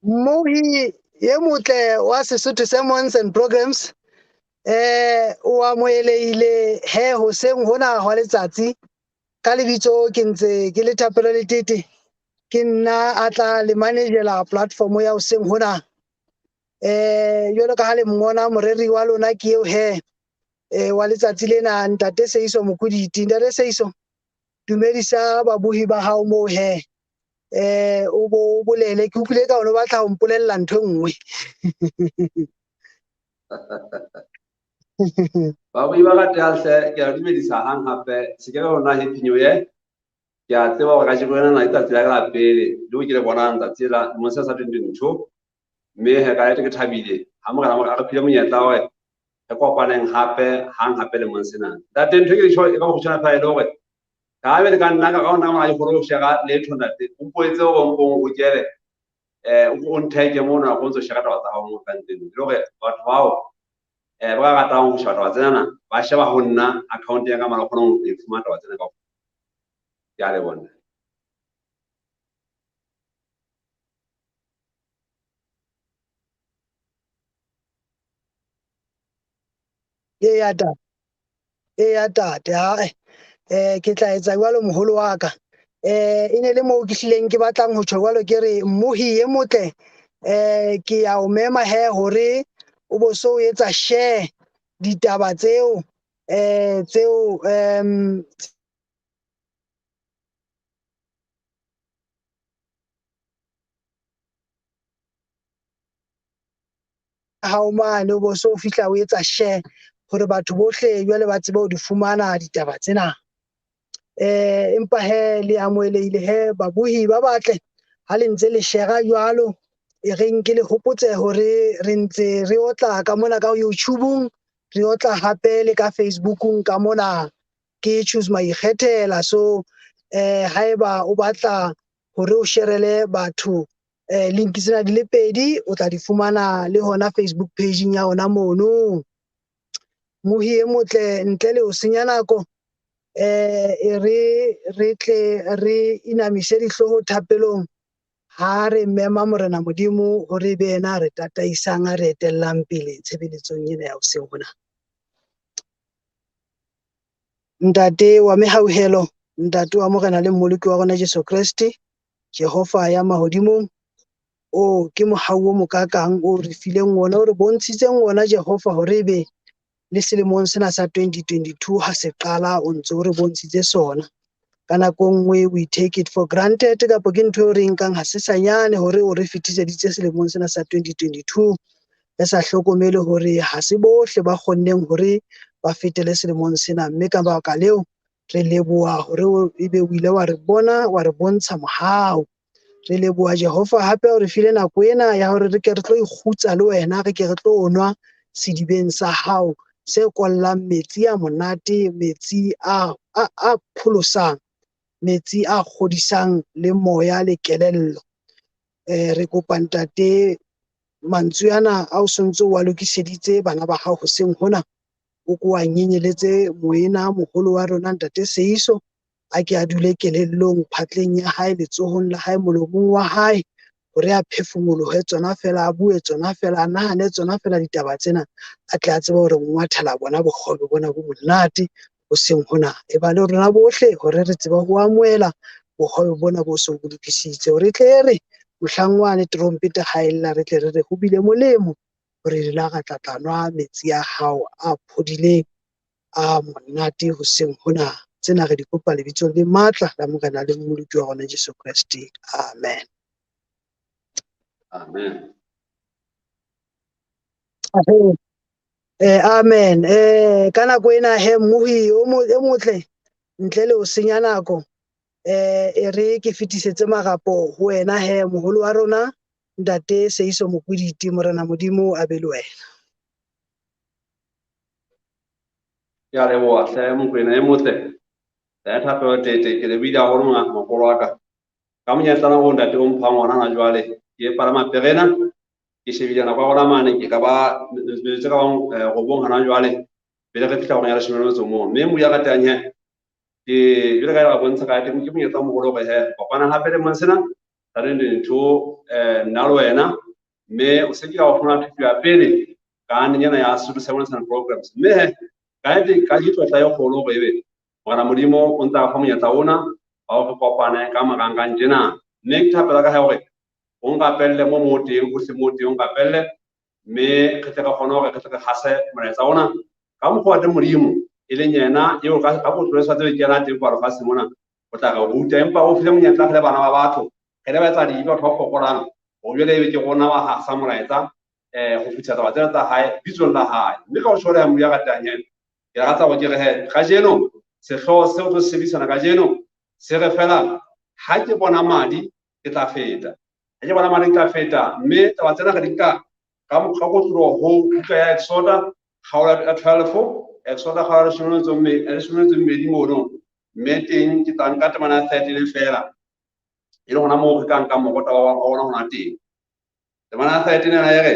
Mohi ye motle wa Sesotho sermons and programs o amoeleile he hoseng hona hwa letsatsi ka lebitso ke ntse ke le Thapelo Letete ke nna a tla le managela platform ya hoseng hona jwalo ka ha le mmona moreri wa lona ke eo he wa letsatsi lena ntate Seeiso Mokoiliti. Ntate Seeiso, dumedisa babuhi ba hao moo he o bolele ke utlwile ka ono batla ho mpolella ntho nngwe. Babu iba ka tlase ke a dumedisa hang hape se ke rona happy new year ke a tseba hore ka jikona na itse tsela ka pele le o ke le bonang tsa tsela mo sa 2022 mme he ka ete ke thabile ha mo kana mo ka phile monyetla wa e kopaneng hape hang hape le monsena da teng ntho ke tsho e ka go tsana fa ile hore ka be le ka nna ka ona ma go go shega le thona te o poetse go ngong go kere o nteke mo na go ntso shega taba tsa go mo ka nteng le hore batho bao ba ga ta go shaba taba tsena ba sheba ho nna account ya ka mara khona go e fumana taba tsena ka ya le bona ya tate ha ke tla etsa jwalo moholo wa ka e ne le moo ke hlileng ke batlang ho tjho jwalo ke re mmohi ye motle ke ya o mema he hore o bo so o etsa share ditaba tseo ha o mane o bo so o fihla o etsa share hore batho bohle jwale ba tsebe ho di fumana ditaba tsena. Empa he le amoeleile he babuhi ba batle ha le ntse le share jwalo e re nke le hopotse hore re ntse re otla ka mona ka YouTube re otla hape le ka Facebook ka mona ke choose my ikgethela. So haeba o batla hore o sharele batho link tsena di le pedi o tla di fumana le hona Facebook page ya ona mono. Mohi e motle ntle le ho senya nako re tle re inamise dihloho thapelong ha re mema morena modimo hore be yena re tataisang a re etellang pele tshebeletsong ena ya hoseng hona. Ntate wa mehauhelo, ntate wa morena le mmoloki wa rona Jesu Kriste, Jehova ya mahodimong, o ke mohau o mokakang o re fileng ona o re bontshitseng ona Jehova hore be le selemong sena sa 2022 ha se qala o ntse o re bontshitse sona. Ka nako nngwe we take it for granted kapo ke ntho e re nkang ha se sanyane hore o re fetiseditse selemong sena sa 2022 re sa hlokomele hore ha se bohle ba kgonneng hore ba fetele selemong sena, mme ka baka leo re leboha hore ebe o ile wa re bona wa re bontsha mohau. Re leboha Jehova hape o re file nako ena ya hore re ke re tlo ikgutsa le wena re ke re tlo nwa sedibeng sa hao se kollang metsi a monate, metsi a pholosang, metsi a kgodisang le moya le kelello. Re kopa ntate mantswe ana a o sontso wa lokiseditse bana ba hao hoseng hona o ko wa nyenyeletse moena moholo wa rona ntate Seeiso a ke a dule kelellong phatleng ya hae letsohong la hae molomong wa hae hore a phefumolohe tsona fela a bue tsona fela a nahane tsona fela ditaba tsena a tle a tsebe hore ngwathela bona bokgobe bona bo monate hoseng hona e ba le rona bohle hore re tseba ho amohela bokgobe bona bo so bo lokisitse hore tle re mohlangwane trompete ha ella re tle re ho bile molemo hore re la tlatlanwa metsi ya hao a phodileng a monate hoseng hona. Tsena re di kopa lebitsong le matla la morena le mmoloki wa rona Jesu Kriste. Amen. amen Amen. Ka nako ena he mmohi o motle ntle le ho senya nako e re ke fetisetse marapo ho wena he moholo wa rona ntate Seeiso Mokoiliti, morena modimo a be le wena. ya le bo hle mo kwena e motle da Thapelo Tete ke le bida ho rona mogolo wa ka monyetla na go ntate o mpha ngwana na jwale ke palama perena ke shebile na kwa gona mane ke ka ba tse ka go bong hana jwale pele re fitla go ya shebelo tso mo mme mo ya ka tanya ke jule ka ga bontsha ka teng ke monyetla mogolo go he kopana hape le monsena sa 2022 nna le wena mme o se ke ka kgona thuto ya pele ka nenyana ya Sotho 7 programs mme ka ditwetla e kgolo go ebe ngwana modimo o ntse a fa monyetla ona ba go kopane ka marangrang tjena mme ke thapela ka hore o nkapelle mo teng go se mo teng o nkapelle mme re tle ka kgona hore re tle ka hase molaetsa ona ka mokgwa wa modimo e leng yena eo ka go tloswa tse ke yana teng kwa lefatshe mona o tla ga ruta empa o file monyetla le bana ba batho re ba etsa dijo batho ba fokolang o jwale ebe ke gona ba hasa molaetsa go fitsa taba tsena tsa hae bitsong la hae mme ka o shora ya moya ka tanyeng ke rata go ke re he ga jeno sehloho se o tlo sebedisana ka jeno se re fela ha ke bona madi ke tla feta ha ke bona madi ke tla feta mme taba tsena ga di ka ka go tlo ho buka ya Exoda kgaola ya 12 Exoda kgaola shonetse mmedi mono mme teng ke tla nka temana 13 fela e le gona mo re ka nka mogota wa ona gona teng temana 13 na ere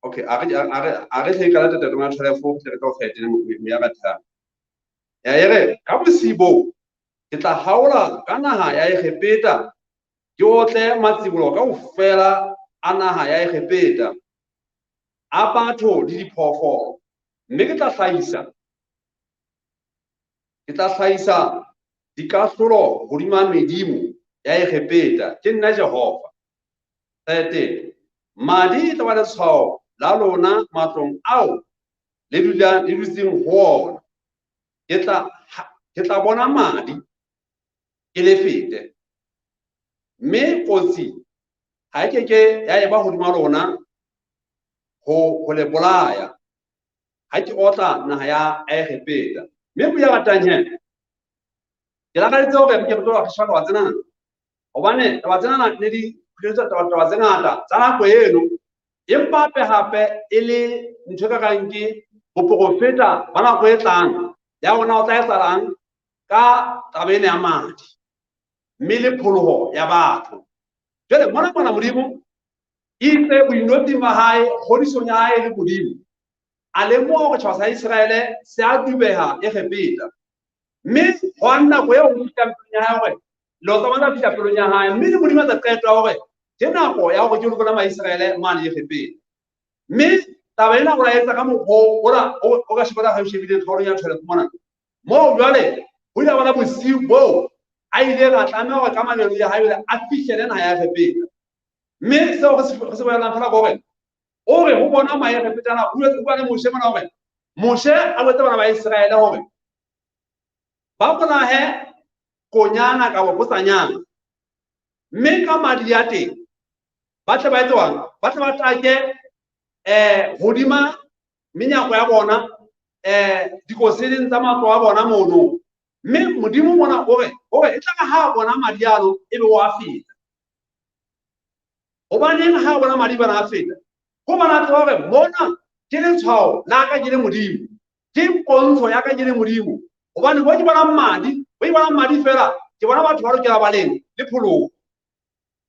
okay a re se ka la tete temana 12 ke re ka 13 mo ya ka tla ya ere ka bosibo ke tla haola ka naga ya Egepeta ke otle matsibulo ka ofela a naga ya Egepeta a batho le diphoofolo mme ke tla hlahisa dikahlolo hodima medimo ya Egepeta ke nna Jehova 13 madi e tla ba letshwao la lona matlong ao le dutseng ho ona ke tla bona madi ke le fete mme kotsi ha ke ya eba hodima lona ho le bolaya ha ke otla naha ya Egepeta mme buya batanye ke la ka ditso ke tlo ga shaka wa tsena hobane taba tsena ne di phletsa taba tse ngata tsa nako eno empa hape e le ntho ka ganke boprofeta ba nako e tlang ya ona o tla etsalang ka tabene ya madi mme le pholoho ya batho jwale mona modimo itse boinoti ba hae kgodisong ya hae le modimo a lemoha go tshwasa Israele se a dubeha Egepeta mme ho nako eo o fitang ya hae lo tsamana fita pelong ya hae mme le modimo tsa qeta hore ke nako ya hore ke lokela ma Israele mane Egepeta mme taba ena go la etsa ka mokgo o ka shebela ha shebile tlholo ya tshwele mona mo jwale ho ya bana bosiu bo a ile ga tlameha hore ka manelo ya hae a fihlele naha ya Egepeta mme seo go se boela fela gore o re ho bona ma Egepeta na o le Moshe mona hore Moshe a botsa bana ba Israele hore ba bona he konyana ka botsanyana mme ka madi ya teng ba tla ba etswang ba tla ba take hodima menyako ya bona dikoseleng tsa matlo a bona mono mme modimo mona o re e tla ka ha bona madi ano e be wa feta hobaneng ha bona madi bana a feta go bana tlo hore bona ke le tshwao la ka ke le modimo ke pontsho ya ka ke le modimo hobane go ke bona madi fela ke bona batho ba re ke la baleng le pholoho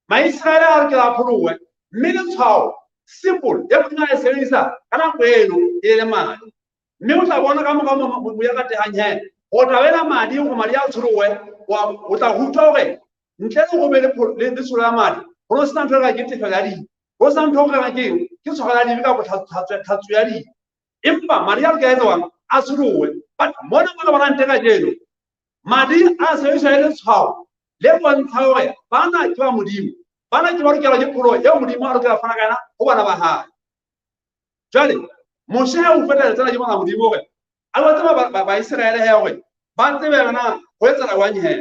ma Israele a re ke la pholoho mme le tshwao simple ya go nna sebedisa kana kweno e le madi mme o tla bona ka mo ya ka tehanye go tabela madi go madi a tsholowe o tla hutwa hore ntle le go be le tsolo ya madi go se na ntho ga ke tefela di go se na ntho ga ke tshogela di ka botlhatso ya di empa madi a ke etswa a tsholowe but mona bona nte ka jeno madi a sebediswa le tshwao le bontsha hore bana ke ba modimo bana ke ba lokela ke pholo ya modimo a lokela fana kana go bana ba hae jwale Moshe o fetela tsena ke bona modimo hore a botsa ba Israele he hore ba tsebe bana go etsa la wanye he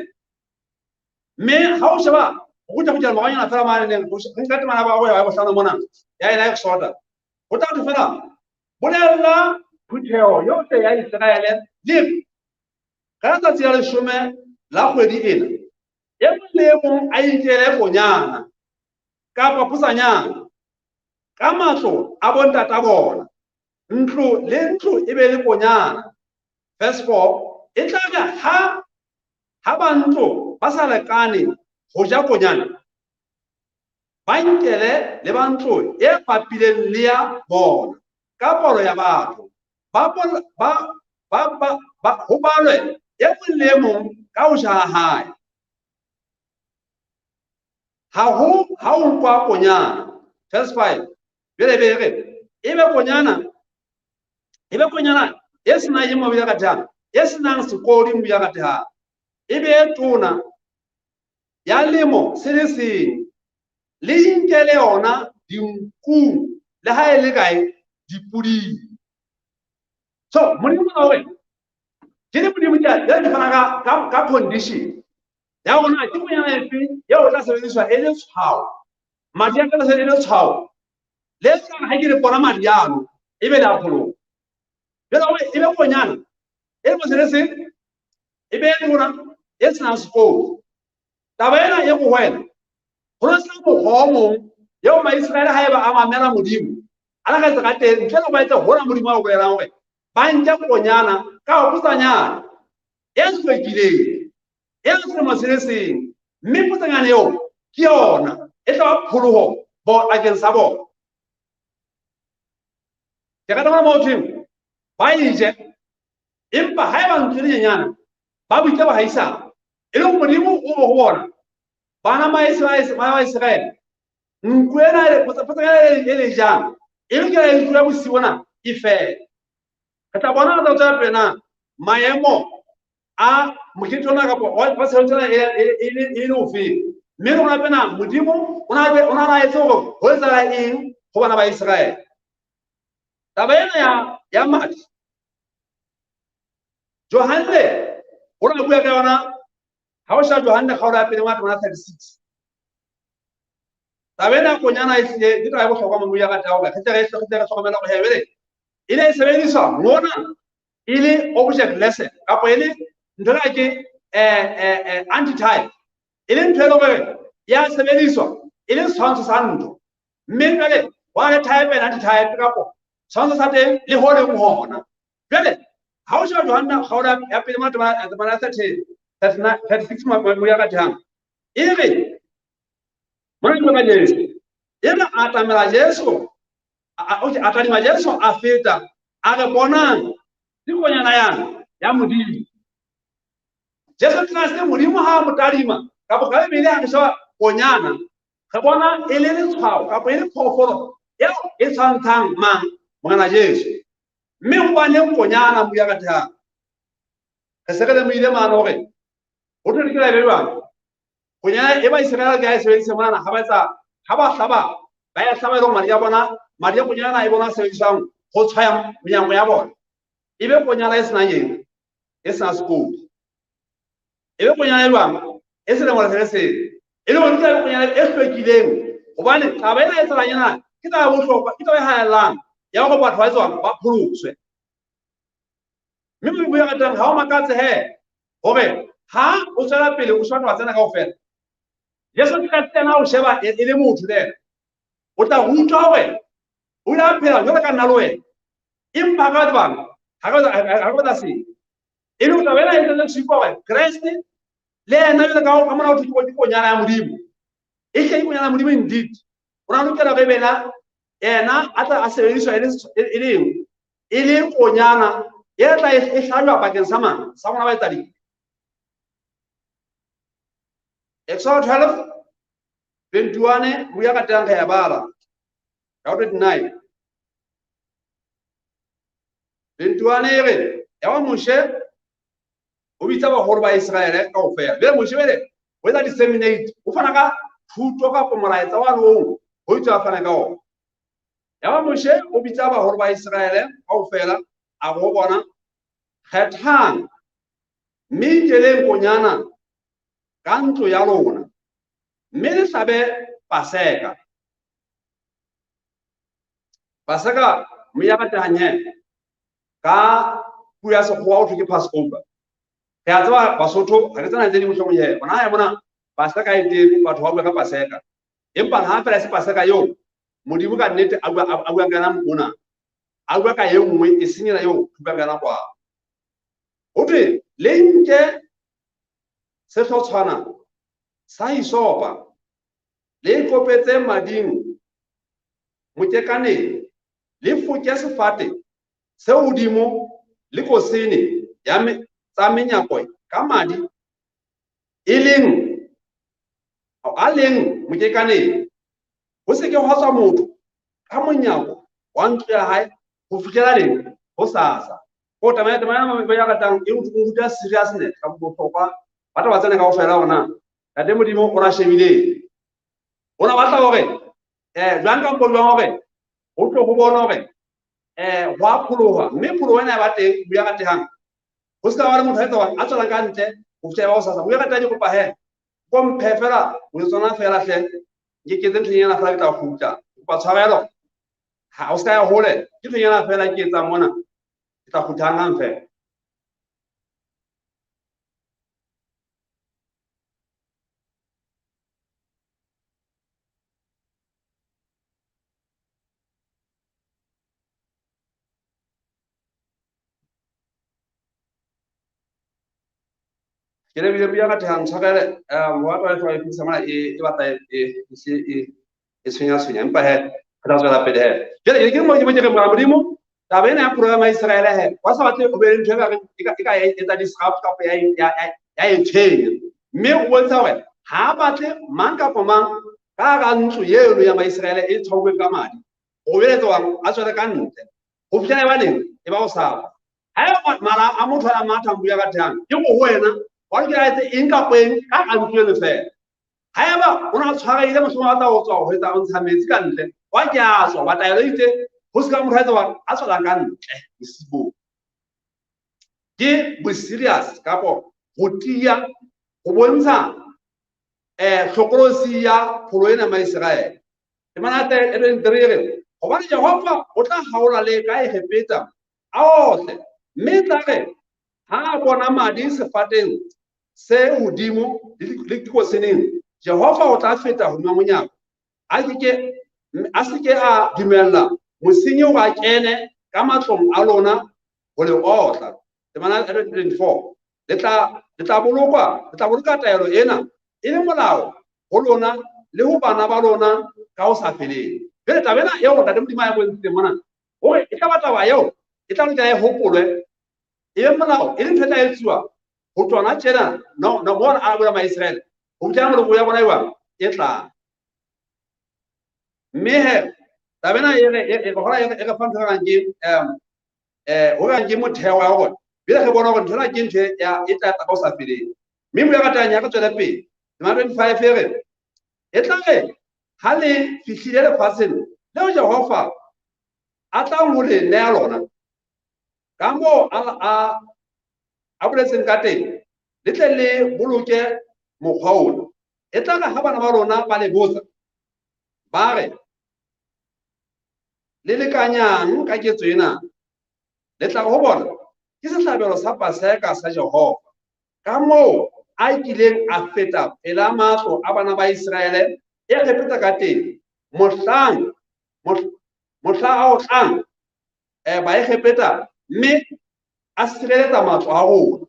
mme ha o sheba go tla mo ganyana fela mane ne go nka temana ba go ya go hlano mona ya ina Exoda go tla fela bolella phutheo yohle ya Israele le ka tsatsi ya 10 la kgwedi ena e le mo a ikele konyana ka papusanyana ka matlo a bontata bona ntlo e be le konyana verse 4 e tla ka ha ba ntlo ba sa lekane go ja konyana ba nkele le ba ntlo e papileng le ya bona ka polo ya batho ba ho balwe e le mo ka o sha hae ha o kwa konyana verse 5 bele ebe konyana esina yimo ya katha esina sikoli mu ya katha ebe tuna ya lemo sereseng le inkele ona dinku le ha ele kae dipudi so modimo wa we ke le modimo ya di fana ka condition ya ona ke konyana efe ya o tla sebediswa ele tshwao madi a ka le ele tshwao le tsa ha ke re bona madi ano ebe la pholo bela we ebe konyana e mo sereseng ebe tuna esina sikoli tabena ye go wena go sa go homo yo ma Israel ha eba ama mena modimo ala ka tsaka teng tle go ba etsa hona modimo wa go era we ba nja konyana ka go putsanyana yesu ekile yesu mo sereseng mme putsanyana yo ke yona e tla pholoho bo against sabo ke ka tama mo tim ba ije impa ha eba ntse nyana ba butse ba haisa e le modimo o go bona bana ma Israel nkwena le putsanyana ele jang e le ke le tla bosiwana ife kata bona da tsa pena maemo a mokitona ka ba se ntse e ofe mme rona pena modimo ona ra etso go etsa eng go bana ba Israel tabena ya mati Johanne ona bua ka yona ha o sha Johanne ga o ra pele wa 36 tabena konyana e di tla go tlhoka mo ya ka taola ke tsere se go tlhokomela go hebele ile sebediswa ngona ile object lesson kapo ile nthola ke anti-type ile nthola gore ya sebediswa ile tshwantsho sa ntho mme jale wa le type and anti-type kapo tshwantsho sa teng le hole mo hona jale ha o sha Johanna ga ora ya pele ma 36 mo ya ka thang ile mo ba Jesu ile atamela Jesu atanima Jesu a feta a re bonang di konyana ya modimo Jesu Kriste modimo ha motalima ka bo ka bele ha se konyana ga bona ele le tshwao ka bo ele phofolo ya e tshwantshang mang mona Jesu mme go bane konyana mo ya ka thang ka se le mo ile mano gore o tlo dikela belwa konyana e ba Israel ga e se mona ha ba hlaba ba ya hlaba le mari ya bona mari ya konyana e bona se isang go tshwaya menyango ya bona ibe konyana e sena yeng e sena skopi ebe konyana elwang e sena ngwana se ele go tla konyana e hlwekileng gobane taba ena e tsela nyana ke taba bohlokwa ke taba e haelang ya go batho ba tswang ba pholoswe mme mo buya ka teng ha o makatse he gore ha o tswela pele o shwana wa tsena ka ofela Yesu ka tsena o sheba e le motho le o tla rutwa gore o la phela jwalo ka nna le wena impa ka bang ha go da se e le taba ena e tla tshipa gore Kriste le ena le ka o mona o thuto go nyana ya modimo e ke go nyana modimo indeed ona no kera be bena ena ata a sebediswa e le go nyana e tla e hlajwa bakeng sa mang sa bona ba etadi Exodus 12 21 buya ka tanga ya bala ka 29 21 ere ya wa Moshe o bitsa ba hore ba Israel ka ofela le Moshe bele o etsa disseminate o fana ka thuto ka pomolaetsa wa lo o itse a fana ka ona ya wa Moshe o bitsa ba hore ba Israel ka ofela a go bona kgethang minjeleng konyana ka ntlo ya lona mme le hlabe paseka mo ya batanye ka puya se go o thuke Passover ya tsaba Basotho ga re tsana tse di motlhong ye bona ya bona paseka e teng batho ba bua ka paseka empa ha fela se paseka yo modimo ka nnete a bua kana mona a bua ka ye nngwe e senyela yo thuka kana kwa o twe le nke se tlhotshwana sa isopa le kopetse mading motekaneng le foke sefate se udimo le kosene tsa menyako ka madi e leng a leng mokekaneng ho se ke hwa tswa motho ka monyako wa ntlo ya hae ho fihlela leng ho sasa ho tamaya ya ratang e ruta seriousness ka bohlokwa batho ba tsena kaofela ona ntate Modimo o ra shebile ona batla hore jwang ka mpo jwang hore ho tlo ho bona hore wa pholoha mme pholoho ena ba teng buya ka tehang ho se ka ba le motho a etsa a tswela ka ntle ho fihlela ho sasa buya ka teng go pa he go mphe fela ho tsona fela hle ke ke ntse nyana fela ke tla kgutla ba tshwarelo ha o se ka ya hole ke ntse nyana fela ke etsa mona ke tla kgutla hang fela ke le buya ka tehang tshwarele wa ba tla e sama e batla e tshwenya empa he re tla tswela pele he ke mo ke Modimo taba ena ya program ya Israel he wa sa batle o be ntho e ka etsa disrupt ka ya etsheng mme o bontsha hore ha batle mang ka mang ka ga ntlo eno ya Israel e tshwauwe ka madi o beletsa wa a tswela ka ntle ho fihlela ba leng e ba o sa ha mara a motho a matha buya ka tehang ke go wena wa ke a etsa eng ka kweng ka a ntlo le fela haeba o na tshwareile mohlomong a tla o tswa ho etsa o ntsha metsi ka ntle wa ke a tswa ba taelo itse ho se ka motho a etsa a tswela ka ntle bosibo ke bo serious kapo ho tia ho bontsha hlokolosi ya pholo ena ma Israel e manate e re ntirere hobane Jehova o tla haola le ka e hepetsa a ohle mme tla ha bona madi sefateng se hodimo le dikoseneng Jehova o tla feta ho monyako a se ke a dumella mosenyi wa kene ka matlong a lona ho le otla temana 24 le tla boloka taelo ena e le molao ho lona le ho bana ba lona ka ho sa feleng bele tabena eo ntate Modimo ya bontse mona hore e tla batla ba eo e tla nka e hopolwe e molao e le ntho e etsuwa ho tswana tjena no bona a bona ma Israel ho tla mo go ya bona iwa e tla mme he tabena e hora e ka fanta ga nge ho ga nge motheo wa go bile ge bona go nthola ke ntho ya e tla ta go sa feleng mme mo ya ka tanya ka tswela pele ma 25 ere e tla ha le fihlile le fatseng le Jehova a tla mo le ne a lona ka mo a boletseng ka teng le tle le boloke mokgwa ona e tla ga bana ba rona ba le botsa ba re le lekanyang ka ketso ena le tla go bona ke sehlabelo sa Paseka sa Jehova ka moo a kileng a feta pela matlo a bana ba Israele e repeta ka teng mohlang a o tlang ba e repeta mme a sireletsa matlo a rona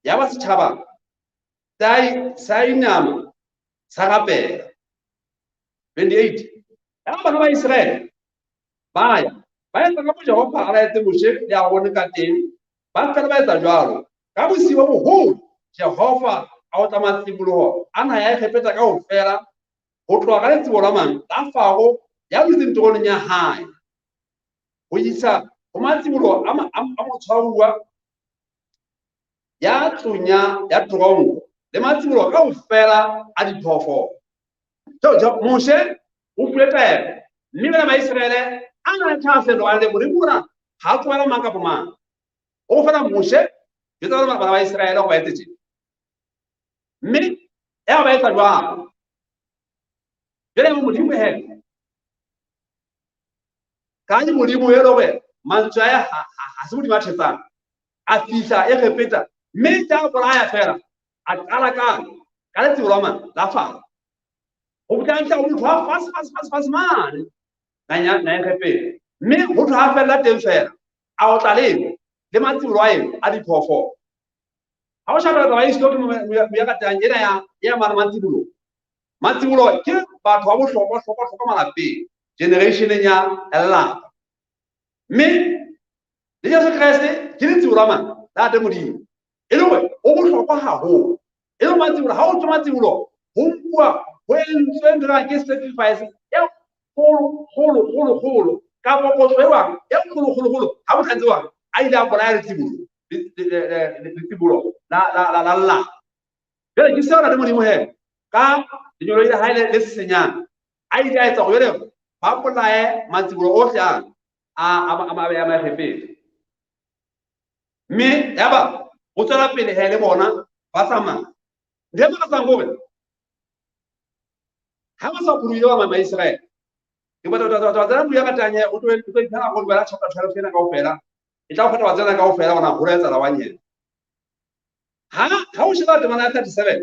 ya ba setjhaba sa inama sa rapela 28 ya bana ba Israel ba etsa ka Jehova a laetse Moshe le Aarone ka teng ba fela ba etsa jwalo ka bosiba boholo Jehova a o tsamaya tsiboloho ana ya repeta ka ho fela ho tloha ka letsebo la mang la Faro ya butseng toronong ya hae ho isa ho matsibolo a motshwaruwa ya tlonya ya torongo le matsibolo ka ho fela a diphoofolo Moshe o puleta mme bana ba Israele ana tshafelo a le bona ha tswela mang ka bomang o fela Moshe ke tsela bana ba Israele go ba etse mme ya ba etsa jwang jere mo Modimo he ka ni Modimo he lobe mantswa ya ha se Modimo a thetsang a fihla e repeta mme ta bolaya fela a qala ka letsebo la mang la Faro ho botantla o thwa fast man na e repeta mme ho thwa fela teng fela a o tla le matsibolo a eng a diphoofolo ha o shaba ba isto mo ya ka tang ena ya mara matsibolo ke batho ba bohlokwa malapeng generationeng ya lelapa mme le Jesu Kriste ke letsibolo la mang la Modimo e le hore o bohlokwa haholo e le matsibolo ha o tswa matsibolo ho bua ho entswe ndra ke sacrifice ya kholo ka bopotso e wang ya kholo ha bo tlantse wang a ile a bona le tsibolo la jwale ke seo na le modimo he ka lenyolo ile ha ile le senyana a ile a etsa go yole ba bolae matsibolo ohle a mabe ya maefete mme yaba o tswela pele he le bona ba tsamaya ntho e ba tsang gore ha ba sa buile wa Maisrael ke batla tsena buya ka tanye o tlo ipana go bela chapter 12 ena kaofela e tla go feta tsena kaofela ona go retsa la wanyela ha o sheba temana 37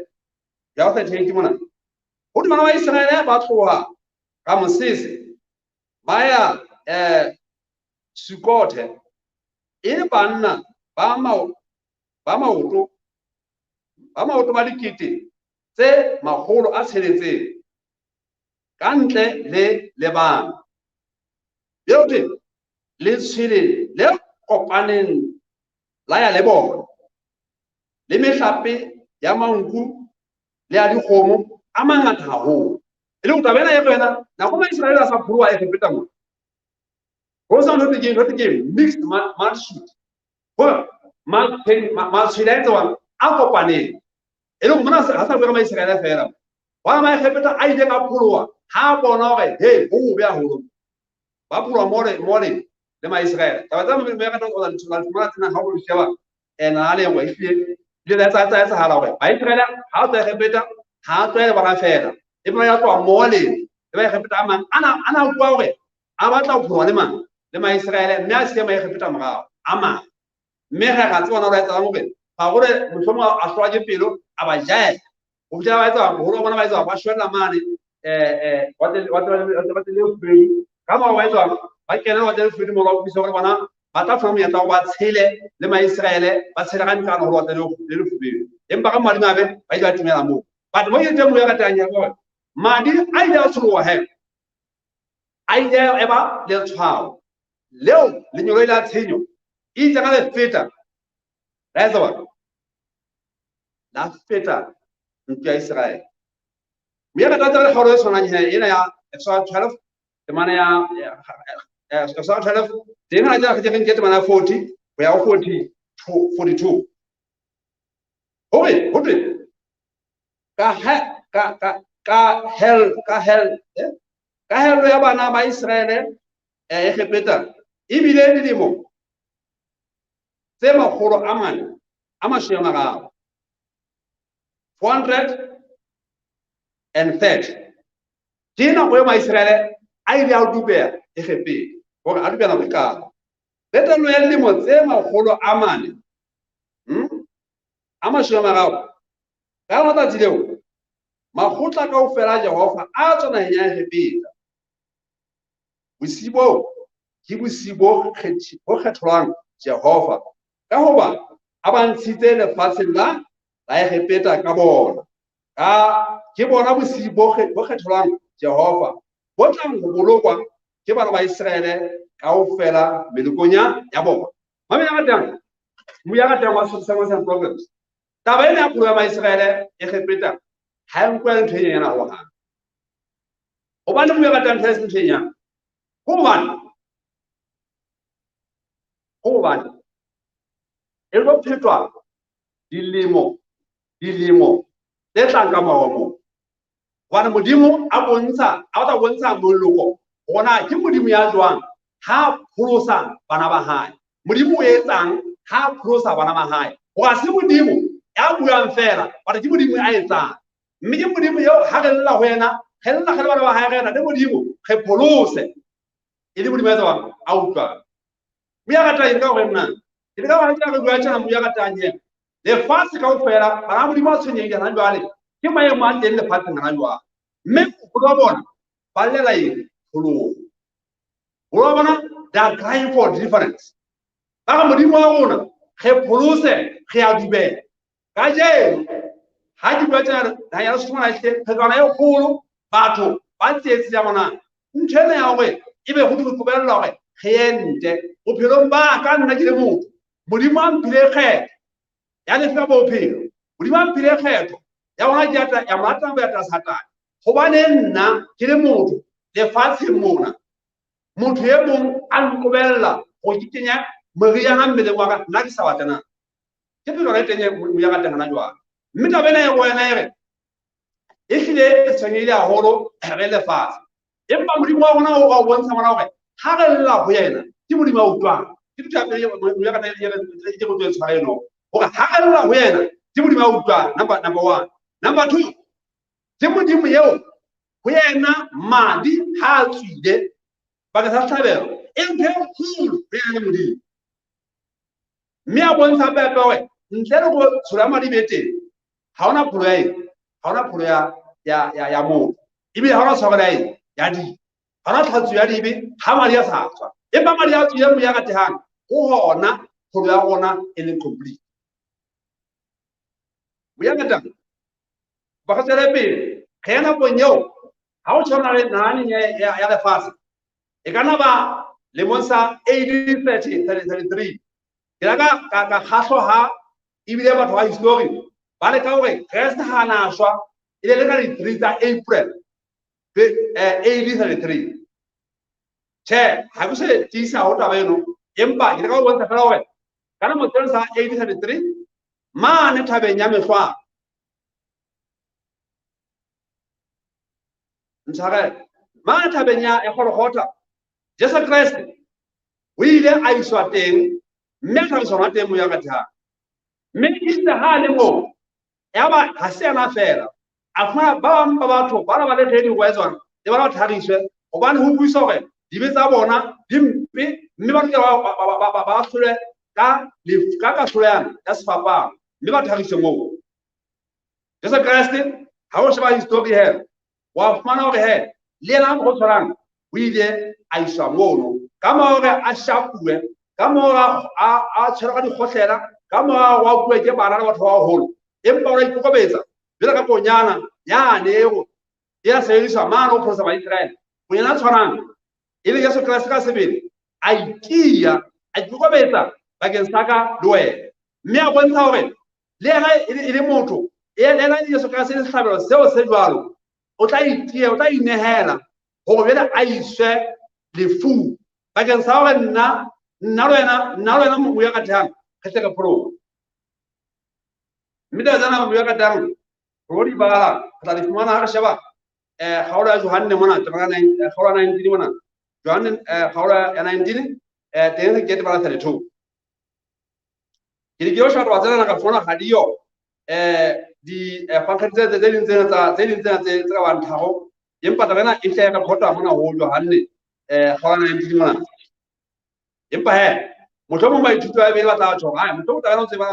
ya 38 mona o dimana wa Israel ba tloha ka mosese ba ya Sukothe e banna ba maoto ba dikete tse magolo a tsheletseng ka ntle le bana yote le tshile le kopaneng la ya le bona le mehlape ya manku le ya dikgomo a mangata haholo e le go tabela e wena na go Maisrael a sa phurwa e feta mo go sa no te mixed multitude go ma tshile wa a kopaneng e le go mona ha sa go Maisrael fela wa ma feta a ile ka phurwa ha bona gore he go be a holo ba phurwa more le Maisrael ta ba me ka tla tla tla tsena ha go sheba ena le go ifile le tsa hala gore Maisrael ha o tla feta ha tswele ba fela e bona ya tswa mole e ba feta amang ana bua gore a batla go phurwa le Maisrael mme a se ma feta morago ama mme ga tsona re tsa gore ga gore mosomo a shwa ke pelo a ba jae o tla ba etsa go bona ba etsa ba shwela mane what le free kama wa etsa ba kena wa le free mo lo biso gore bona ba ta famo ya ta ba tshele le Maisrael ba tshela ka ntana go wa le free empa ka mali mabe ba ile tumela mo but mo yete mo ya ka tanya go madi a ile a tshuwa he a ile eba le tshwao leo le nyolo ile a tshenyo e tsa ka le feta la etsa la feta ntwa Israel mira ka tsa gore sona nye ena ya Exodus 12 te mana ya Exodus 12 te na ja ke te mana 40 go ya 42 hobe ka hel ya bana ba Israel e feta ibile dilemo tse magolo a mane a mashema ga 430 dina go Maisrael a ile a dubea e gepe gore a dubela go ka beta lo ya lemo tse magolo a mane a mashema ga ka rata dileo magotla ka o fela Jehova a tsona ya gepe bosibo ke bosibo kgetholwang Jehova ka hoba a ba ntshitse lefatsheng la Egepeta ka bona ka ke bona bosibo bo kgetholwang Jehova bo tlang go bolokwa ke bana ba Israel ka o fela melokonya ya bona ma ya gatang mo ya gatang wa some problems taba ena ya pulo ya Maisrael Egepeta ha nkwa ntho e yana go ha o ba le mo ya gatang tsa ntho e yana go ba e go phetwa dilemo tse tlang ka maomo wana modimo a ta bontsha moloko gona ke modimo ya jwang ha pholosa bana ba hae modimo o etsang ha pholosa bana ba hae o ga se modimo ya buang fela ba ke modimo a etsang mme ke modimo yo ha re lla go yena ge lla ge bana ba hae rena le modimo ge pholose e le modimo ya jwang a utlwa mo ya gata eng ka go nna ke le ka ba ke bua tsana mo ya gata nye le fase ka o fela ba modimo a tshwenye ya na jwale ke maemo a teng le fase ngana jwa mme go ba bona ba lela eng go bona da crying for difference ba modimo wa rona ge pholose ge a dubela ka je ha di bua tsana da ya se mona tle phekana e kgolo batho ba ntse ya bona ntshene ya gore ibe go di kubela gore ge ente o phelo ba ka nna ke le motho modimo a mpile ge ya le fa bophelo modimo a phile kgetho ya bona jata ya mata ba ta satane gobane nna ke le motho lefatshe mona motho ye mong a nkobella go kitenya moriana mmele wa ka nna ke sa batana ke pelo re tenye mo ya ka tengana jwa mme ta bena e go ena ere e hlile tshwenyile a holo re lefatshe empa modimo wa rona o bontsha mona hore ha re lla go yena ke modimo a utlwang ke ditla pele mo ya ka ke go tswe tshwareno hore ha re lla go yena ke modimo a utlwang number 1 number 2 ke modimo yeo go yena madi ha tswile ba ka sa tlhabelo e nthe hulu re ya modimo mme a bontsha pepe we ntle le go tshola madi bete ha ona pholo ya mo ibe ha ona tshwara ya di ha ona tlhatso ya dibe ha madi a sa tswa empa madi a tswile mo ya ka tehang go hona pholo ya gona e le complete mo ya ka ba ka tsela pele ge yana bonyeo ha o tshwana le nani ya lefatshe e kana ba le monsa 1833 ke la ka kgahlo ha ibile batho ba history ba le ka hore Christ ha na shwa ile le ka di 3 tsa April 1833 che ha go se tisa ho taba eno empa ke ka go bontsha fela hore kana mo tsena sa 1833 mane thabeng ya mehwa ntshare mane thabeng ya ekgorogota Jesu Christ o ile a iswa teng mme a tlhagiswa teng mo ya ka thang mme itse ha le mo ya ba ha se ana fela a fana ba bang ba batho ba ba le tedi go etswana le ba tlhagiswe gobane ho buisa hore dibe tsa bona dimpe mme ba ke ba hlole ka hloyana ya sefapano mme ba tlhagiswe mo Jesu Christ ha o sheba history he wa fana hore he le yena go tshwarang o ile a iswa mono ka mo hore a shapuwe ka mo a tshwara ka dikgotlera ka mo wa bue ke bana ba batho ba holo empa o ikokobetsa bile ka ponyana ya nego ya Seeiso mano o prosa ba Israel ponyana tshwarang ile Jesu Christ ka sebele a itia a ikokobetsa bakeng saka le wena mme a bontsha hore le yena ile motho ena Jesu Christ le hlabelo seo se jwalo o tla itia o tla inehela go bela a iswe lefu bakeng sa hore nna wena mo ya ka thang ke tle ka pro mida zana mo ya ka thang rodi bala tla di fumana ha sheba khawla Johanne mona tanga khawla 19 mona Johanne khawla 19 teng ke bala 32 ke dio shwa tsena ka fona hadiyo di pankhatse tse ding tsena tse ba nthago empa tabena e tle ka khota mona ho Johanne khawla 19 mona empa he motho mo ba ithuto ya bele ba tla tshwa ha motho o tla tseba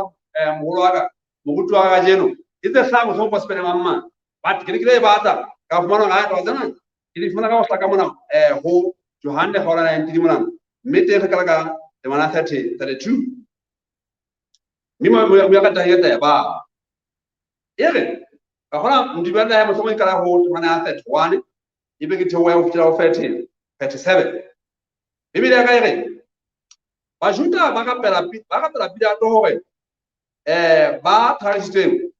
mogolo wa ka mogutu wa ga jeno e tse hla motho go spele mamma ba ke le bata ka fumana ga twa tsena ke di fumana ka go hlaka mona ho Johanne khawla 19 mona mme te re ka le mana 32 mimo ya ka tayeta ya ba ere ka hona ndibanda ya motho mo ikala ho mana 31 ibe ke thewa ho fitela ho 37 bibele ya ka ere Bajuda ba ka pela pila to hore ba tradisitsweng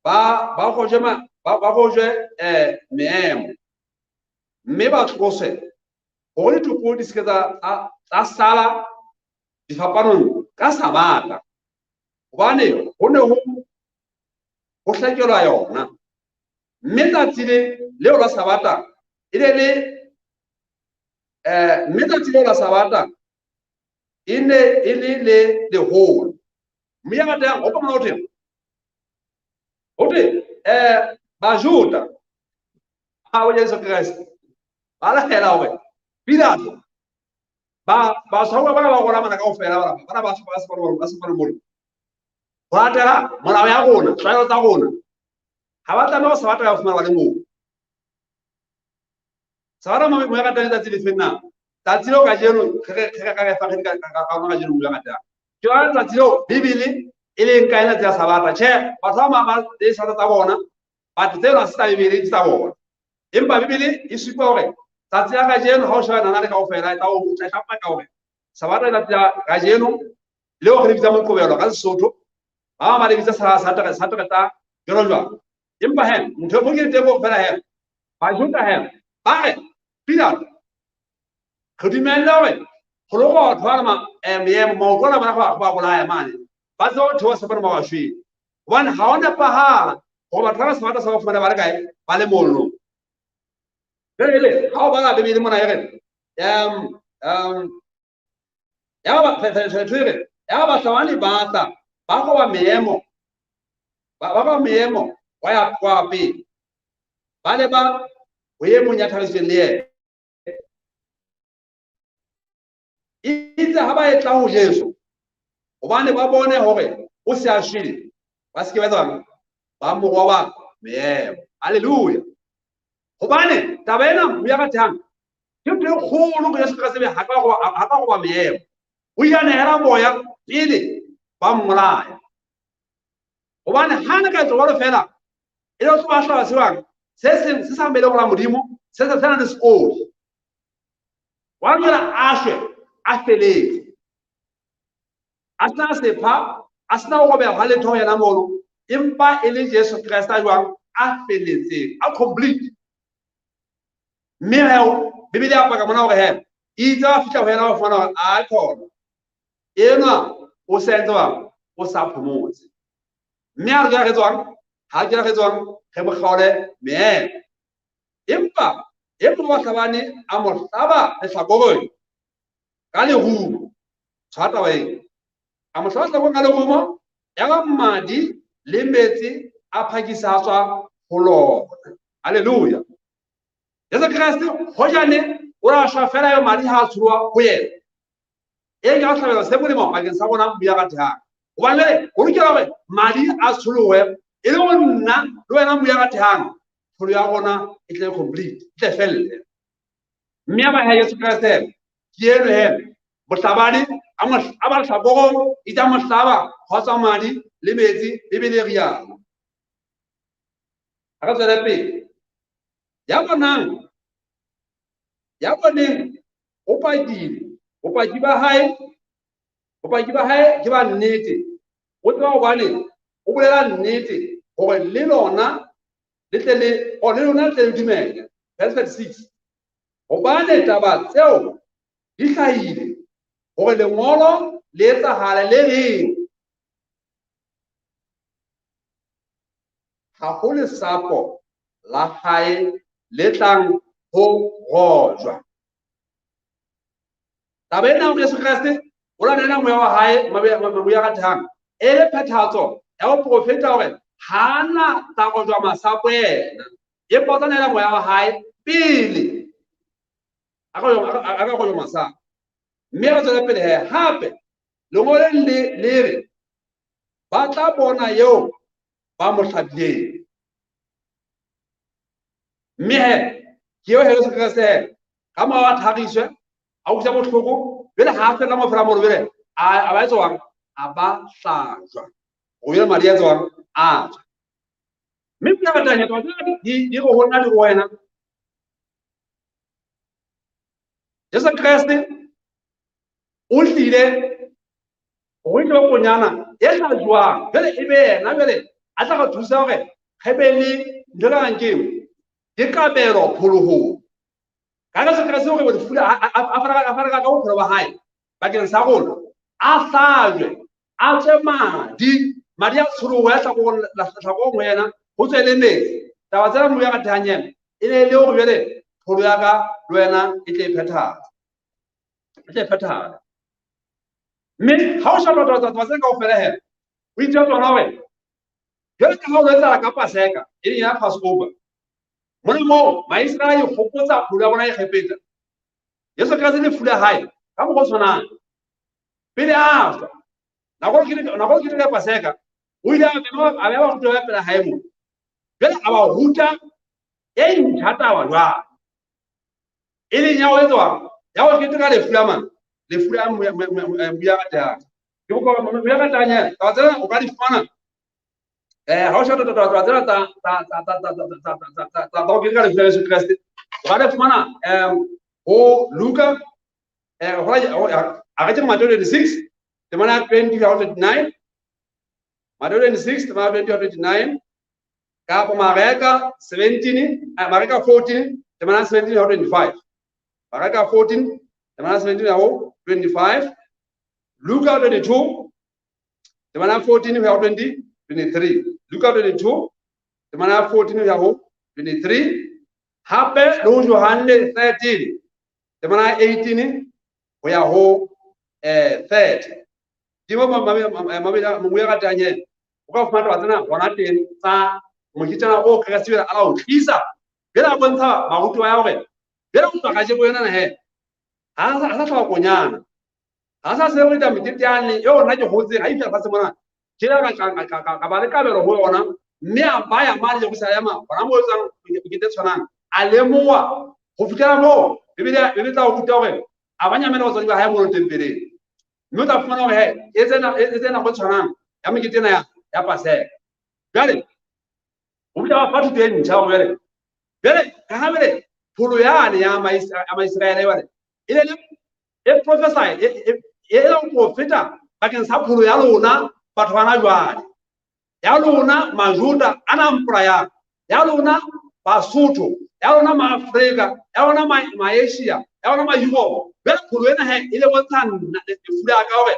ba go jema ba go je meemo mme ba tlose go le tupo di seketsa tsa sala di fapanong ka sabata gobane go ne go hlakelwa yona mme tsatsi leo la sabata ile le mme tsatsi leo la sabata ile le hole mme ya ta go koma hote Bajuda ha o Jesu Christ ala hela hore bidato ba sawa ba gona mana ka ofela bana ba se mo ba tela mona ya gona tshwaro tsa gona ha ba tla no sa batla go fumana ba le mo sara mo ya ka tla tsi le fenna tatsi lo ka jeno ka fa ka ona jeno ya ka ke wa tatsi lo bibili ile nka ina tsa sabata che ba sa ma de sa tsa bona ba tsela sa bibili tsa bona empa bibili e supa hore tatsi ya ka jeno ha o shana na le ka ofela ta o tsa ka hore sabata la ka jeno le o re bitsa mo kobelo ka Sesotho mari bisa satu kata gerolwa imba hem ntho mo ke tebo fela hem ba juta hem ba pila khudimela we khologo thwala me mo kola ba kola ya mane ba zo thwa sa ba shwi wan haona pahala go ba thwala sa sa fumana ba le kae ba le mollo le ha ba ga be le mona yere ya ba tsere ya ba sawani ba ta ba go ba meemo ba meemo wa ya kwa pe ba le ba o ye mo nya tlhagiseng le itse ha ba etla ho Jesu hobane ba bone hore o se a shwele ba se ke ba tswana ba mo roba meemo haleluya hobane taba ena mo ya ka thang ke ntho e kgolo go Jesu Kriste ha ka go ba meemo o ya nehela moya pele ba mmolaya hobane ha ne ka tswa fela e lo tsoa hla sewang se sa mbele go la modimo se sa tsana le sekolo wa nna a feletse asna sepa asna go be ga le thoya na mono empa e le Jesu Kriste a jwang a feletse a complete mmeo bibele a paka mona gore he itsa fitla go yena go fana a khona ena o sentwa o sa phomotse mme a ga tswang ha ke ga tswang ge mo kgaole me empa e mo wa tlabane a mo tlaba e tlhakogoi ka le hu tshata wa a mo tlaba go ngale go mo ya ga mmadi le metsi a phakisa tswa go lona haleluya Jesu Kriste ho jane o ra sha fela yo madi ha tshurwa go yena e ga tlhabela se mo le mo bakeng sa bona buya ka thang o ba le o lokela gore madi a tsholowe e le go nna le wena buya ka thang pholo ya gona e tle complete e tle felle mme ba ha Jesu Kriste ke ene he motlabadi a ba tlhabogo e tla motlaba kgotsa madi le metsi e be le rialo a ka tswela pele ya boneng o paki ba hae ke ba nnete o tswa go bane o bolela nnete gore le lona le tle le dumele verse 36 go bane taba tseo di hlahile gore lengolo le etsagala le reng ga go lesapo la hae le tlang ho rojwa taba ena go Jesu Kriste o la nena moya wa hae mabuya ka thang e le phethatso ya go profeta gore hana ta go jwa masapo ena e potsanela moya wa hae pele a ka go jwa masapo mme ga tswela pele he hape lengoleng le re ba tla bona yeo ba mo hlabileng mme he ke yo Jesu Kriste ka mo wa thagiswe a o tsa botlhoko bele ha fela mo fela mo bele a ba tswang a ba hlajwa go yela madi a tswang a mme ke ba tanya to di go hona le wena Jesu Kriste o tlile go ile go nyana e hlajwa bele e be yena bele a tla go thusa gore gebele ndela ngeng ke kabelo pholoho kana se ka se go bo fula a fara ka go pholo ba hae bakeng sa gona a hlajwe a tse madi a tsholo wa tla go wena go tswele metsi taba tsela mo ya ka thanyeng e le go bele pholo ya ka lwena e tle phethana mme ha o shaba taba tse ka o fela he o itse tsona we jele ka go etsa ka paseka e ya Passover mo maIsraele go potsa pholo ya bona e khepetsa Jesu Kriste le fula hae ka mo go tshwana pele a na go ke ka paseka o ile a ba go tloya pela hae mo jele a ba huta e nthata wa jwa e le nya o etswa ya go ke ka le fula mo ya ka ta ke go mo ya ka tanya ta tsena o ka di fana ha o shota ta tsena ta go ke ka le fula Jesu Kriste ba le fana o Luka a ga tsena Matthew 26 the mana 20:9 Matthew 26 Matthew 29 kapa Mareka 17 Mareka 14 temana 17 how 25 Mareka 14 temana 17 how 25 Luka 22 temana 14 how 23 Luka 22 temana 14 how 23 hape lo Yohane 13 temana 18 ho ya ho 30 Dimo mabila muya ka tanye o ka fumana batsana bona teng tsa mokitana o ka sibela ala o tlisa bela bontsha maruti wa ya hore bela o ka je bona na he ha sa tla konyana ha sa se re ta mititiane yo na ke hotse ha ifela se mona kila ka ba le kabelo ho yona mme a baya mali le busala ma bona mo tsang ikite tshwanang a lemoa go fitela mo bibele tla o buta hore abanya mena o tswa ba ha mo tempeleng mme ta fumana hore e tsena go tshwanang ya meketena ya paseka jale o buta ba fatu teng ntšha gore bele ka ha bele pholo yane ya Maisraele wale ile e prophesy e la go feta bakeng sa pholo ya lona batho bana jwale ya lona majuda ana mpraya ya lona Basotho ya lona maAfrika ya lona maAsia ya lona maEurope bele pholo ena he ile bontshana le fula ka hore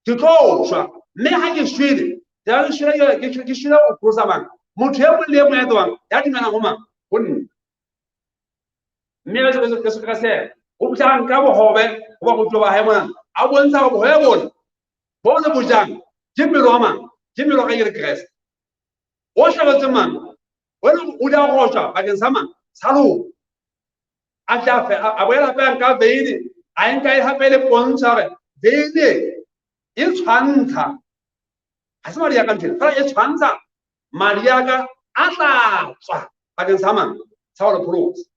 ke tlo shwa mme ha ke shwele ya shwele ke shwele o tlosa bang motho ya le mo ya tswang ya dinana go mang go nna mme se ka se o botlang ka bohobe go ba go tloba ha mona a bontsha go he bona bojang ke melo mang ke melo ka ile Christ o hlabetse mang wena o da go tswa bakeng sa mang salo a tla fe a boela pe ka beile a nka e hape le bontsha re beile e tshwantsha ha se Maria ka ntse fela e tshwantsha Maria ka a tla tswa bakeng sa mang sa go pros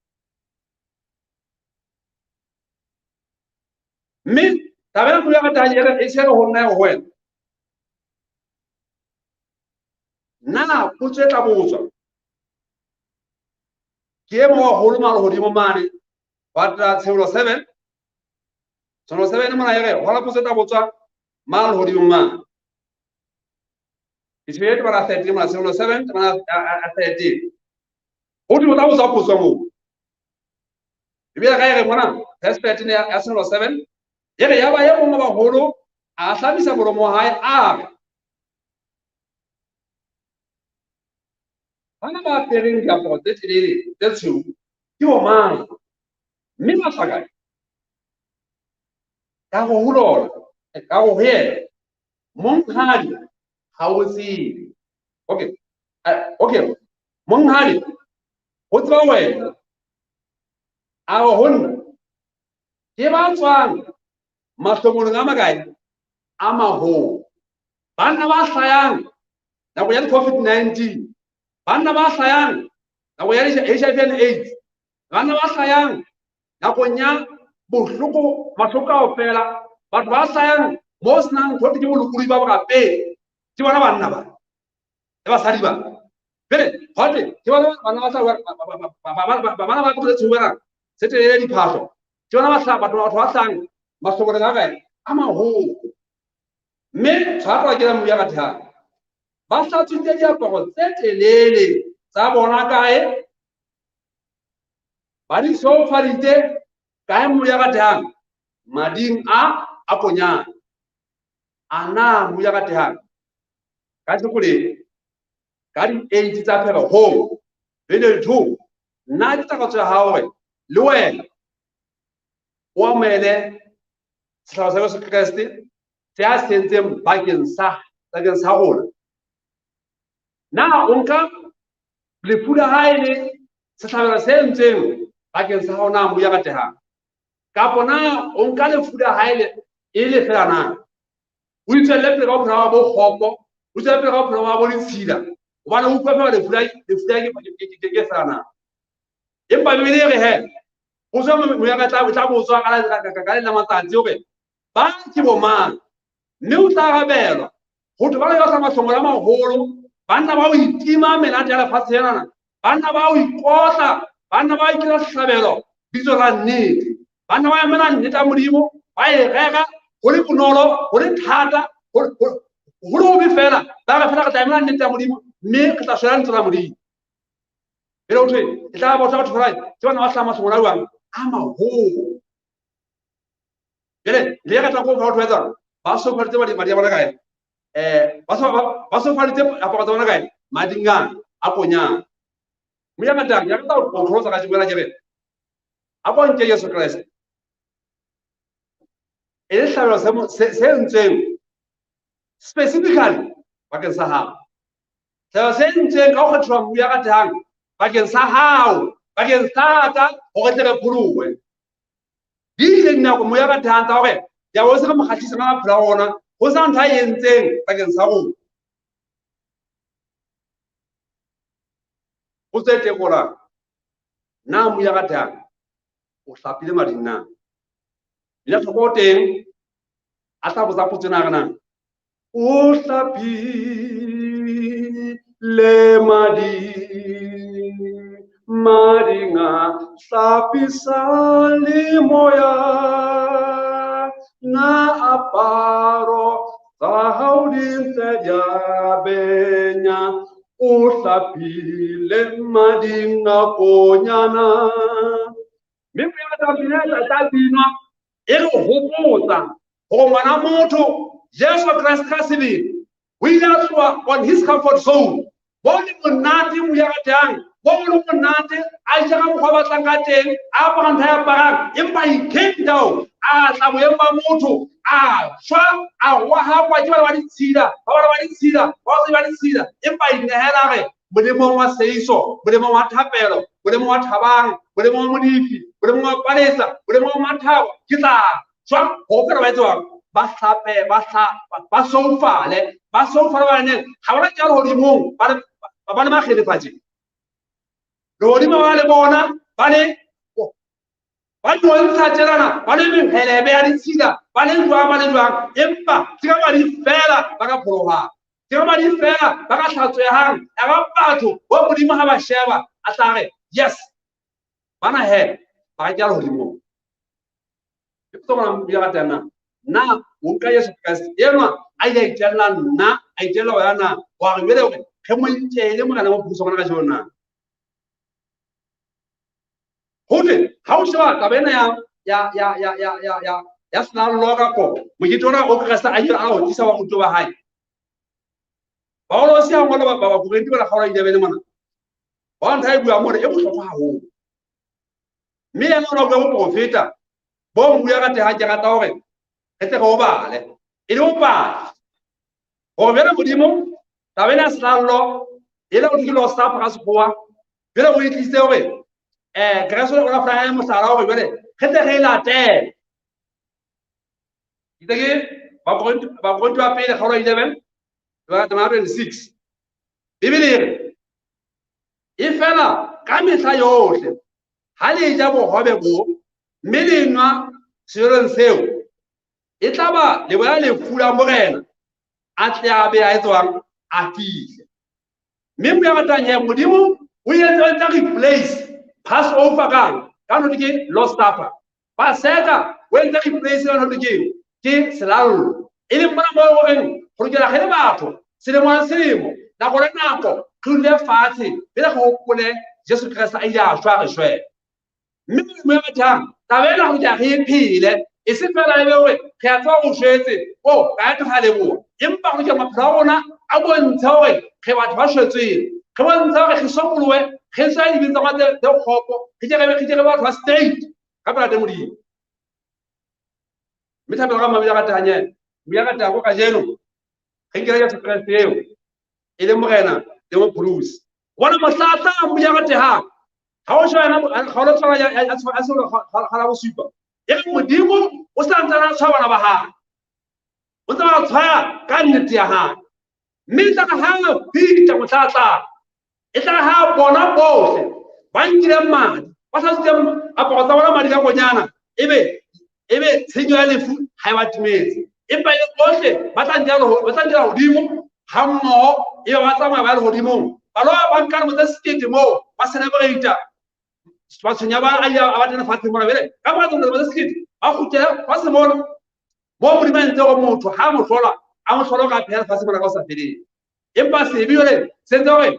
mme tabela mo ya ka tanya e se go nna go wena na putse tla botswa ke mo wa holo malo hodimo mane wa tla tshelo 7 tshelo 7 mona yere hola putse tla botswa malo hodimo mane itshwete bara 13 mona tshelo 7 mona 13 hodimo tla botswa putswa mo bibele ga ere mona verse 13 ya tshelo 7 yere ya ba ye mo ba holo a hlamisa molomo wa hae a bana ba pereng diaparo tse telele tse tshweu ke bo mang mme ba tlhaka ka go hulola ka go he monghadi ha o tsebe okay monghadi go tswa wena a go honna ke ba tswang mahlomolong a makae a maho bana ba hlayang nako ya COVID-19 bana ba hlayang nako ya HIV and AIDS bana ba hlayang nako nya bohloko mahloko kaofela batho ba hlayang mo senang thothi ke bolokuri ba bokape ke bona banna ba e ba sadi ba bele hote ke bona bana ba sa bana ba go tsubela sete le diphahlo ke bona ba sa batho ba hlayang mahloko ga gae a maho mme tshwarwa ke la mo ya ka thata ba hlatswitse diaparo tse telele tsa bona kae ba di sofaditse kae mo ya ka thang mading a konyana ana mo ya ka thang ka tsekole ka di 8 tsa phela ho bele 2 nna di tla tswa ha hore le wena o amele sehlalo sa Kriste se a sentseng bakeng sa rona na onka le pula haele sehlabela se ntseng bakeng sa hona mo ya ka thang kapo na onka le pula haele e le fela na o itselle pele ka bophelo bo kgopo o itselle pele ka bophelo bo ditshila hobane o utlwa le pula ke fela na empa bibele re he o tswa mo ya ka tla botswa ka le matsatsi hore ba ke bo mang mme o tla rabelwa go tlo ba ya sa mahlongo la maholo banna ba o itima menate ya lefatshe yana banna ba o ikotla banna ba ikela sehlabelo bitso la nnete banna ba emela nnete ya modimo ba e reka go le bonolo go le thata go Hulu bi fela ba ga fela ka taimela nnete ya modimo mme ke tla shwela ntse la modimo e lo tshwe e tla ba tsa tshwarai ke bana ba hlama sengwana uang a maholo le ka tla go fa tshwetsa ba so fa tse ba di bona kae ba so fa tse apa ka bona kae madinga a ponya mo ya mata ya ka go tlhosa ka tswela jere a go nke Yesu Kriste e hlalo se ntseng specifically bakeng sa hao hlalo se ntseng ka go kgethwa mo ya ka tang bakeng sa hao bakeng sa ka go tle re phuluwe di ile nna go mo ya ka tang tsa gore ya o se ka mokgatlisa ka phela ona go sa ntha e ntseng bakeng sa go o tsete gora na mo ya ka tang o hlapile mading na ila tlhoko teng a tla botsa potso na kana o hlapile madinga hlapisa le moya na aparo tsa hao di ntse di benya o hlapile madinga konyana mme go ya ka pinela tsa bino e re hopotsa go ngwana motho Yesu Kriste ka sebele o ile a tloa on his comfort zone bo le monate mo ya gatang bo le monate a jega mo ba batlang ka teng a ba ntha ya parang empa he came down a tla boemba motho a shwa a wa ha kwa ke ba ditshila ba se ba ditshila empa inehela re modimo wa Seeiso modimo wa thapelo modimo wa thabang modimo wa modifi modimo wa palesa modimo wa mathabo ke tla shwa go fela ba etswa ba hlape ba soufale ba ne ga bona tjalo hodimong ba le makgelefatse le hodimo ba le bona ba le ba ntsha tselana ba le menghelebe ya ditshila ba le jwang empa ke ka ba di fela ba ka phologa ke ka ba di fela ba ka hlatswehang ya ba batho bo modimo ga ba sheba a tla re yes bana he ba ka tjalo hodimong ke tsona mo ya ka tana na o ka Yesu Kriste yenwa a ile itella nna a itella yana wa re bele ke mo ntele mo kana mo puso kana ka jona hote ha o sheba ka bena ya sna loga ko mo kitona o Kriste a ile a o tisa wa motho wa hae ba o se a ngolo ba go renti ba ga ile bele mona ba ntha e bua mo re e bohlokwa haholo mme ya no go profeta bo mo ya ka te ha ke rata hore ete go bale e le bale go bela modimo ta bena slallo ile o dilo sta pa sekgowa bele o itlise hore kreso le ona fra mo sala hore bele khete ge late itege ba go twa pele ga 11 ba 26 bibele e fela ka mehla yohle ha le ja bohobe bo mme le nwa sereng seo e tla ba le boya le fula morena a tla be a etswang a fihle mme mo ya ratang ya modimo o etsa replace Passover ka no ke Lord's Supper Paseka o etsa replace ka no ke selalo e le mona mo go reng go dira ge batho selemo na go le nako tlhole fatshe bele go gopole Jesu Kriste a ile a shwa re shwe mme mo ya ratang tabela go ja ge phile e se fela e be hore ke a tswa go shwetse o ka ya tla lebo empa go ke maphela rona a bontsha hore ge batho ba shwetseng ge bontsha hore ge sokolowe ge sa di bitsa mate de khopo ge ke batho ba state ka pela modimo mithapelo ga mabila ka tanye mo ya ka ta go ka jeno ge ke ya Jesu Kriste eo e le morena le mo Bruce bona mohlata mo ya ka ha o shwana ga o tswa ya ga go supa e re modimo o sa ntana tshwana ba ha o tla tshwaya ka nnete ya ha mme tla ha pita motlata e tla ha bona bohle ba nkile madi ba sa tseng a pa tsa bona madi ka konyana ebe tshenyo ya lefu ha e ba timetse empa e bohle ba tla ndela hodimo ha mmo e ba tsamaya ba le hodimo ba lo ba nka mo tsa skete mo ba celebrate ba tsenya ba a ba tena fatse mona bele ka ba tsona ba skete ba khutela ba se mona mo modimo ntse go motho ha mo hlola a mo tshwara ka phela fase mona ka o sa feleng empa sebe yole sentse gore